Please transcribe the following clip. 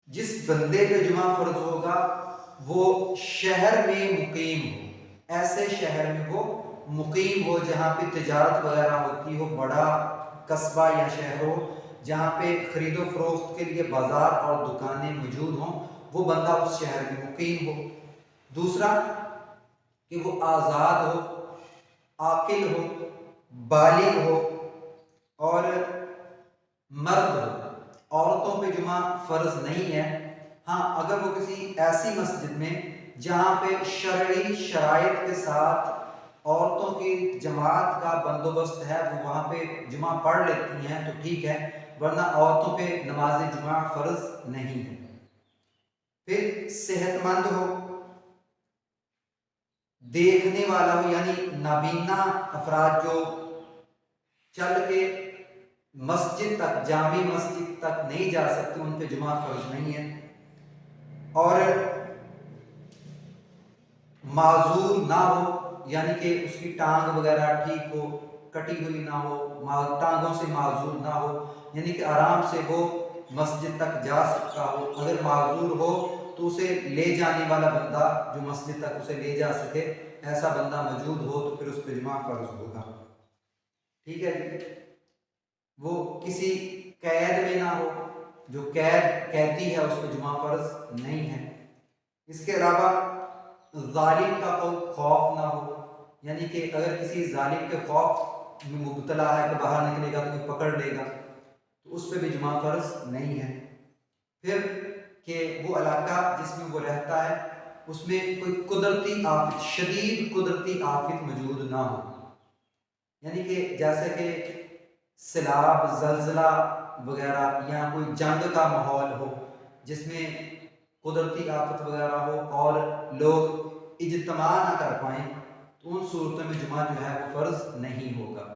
जिस बंदे पे जुमा फर्ज होगा वो शहर में मुकीम हो, ऐसे शहर में वो मुकीम हो जहाँ पे तिजारत वगैरह होती हो, बड़ा कस्बा या शहर हो जहाँ पे खरीदो फरोख्त के लिए बाजार और दुकानें मौजूद हों, वो बंदा उस शहर में मुकीम हो। दूसरा कि वो आज़ाद हो, आकिल हो, बालिग हो और मर्द हो। औरतों पे जुमा फर्ज नहीं है। हाँ, अगर वो किसी ऐसी मस्जिद में जहाँ पे शरई शराइत के साथ औरतों की जमात का बंदोबस्त है, वो वहाँ पे जुमा पढ़ लेती हैं तो ठीक है, वरना औरतों पे नमाज जुमा फर्ज नहीं है। फिर सेहतमंद हो, देखने वाला हो, यानी नाबीना अफराद जो चल के मस्जिद तक, जामी मस्जिद तक नहीं जा सकते, उन पे जुमा फर्ज नहीं है। और माजूर ना हो, यानी कि उसकी टांग वगैरह ठीक हो, कटी हुई ना हो, टांगों से माजूर ना हो, यानी कि आराम से वो मस्जिद तक जा सकता हो। अगर माजूर हो तो उसे ले जाने वाला बंदा जो मस्जिद तक उसे ले जा सके, ऐसा बंदा मौजूद हो तो फिर उस पर जुमा फर्ज होगा। ठीक है जी। वो किसी कैद में ना हो, जो कैदी है उस पर जुमा फर्ज नहीं है। इसके अलावा जालिम का कोई खौफ ना हो, यानी कि अगर किसी जालिम के खौफ में मुब्तला है कि बाहर निकलेगा तो कोई पकड़ लेगा, तो उस पर भी जुमा फर्ज नहीं है। फिर कि वो इलाका जिसमें वो रहता है उसमें कोई कुदरती आफत, शदीद कुदरती आफत मौजूद ना हो, यानी कि जैसे कि सैलाब, जलजला वगैरह या कोई जंग का माहौल हो जिसमें कुदरती आफत वगैरह हो और लोग इज्तिमा ना कर पाएँ, तो उन सूरतों में जुमा जो है वो फ़र्ज़ नहीं होगा।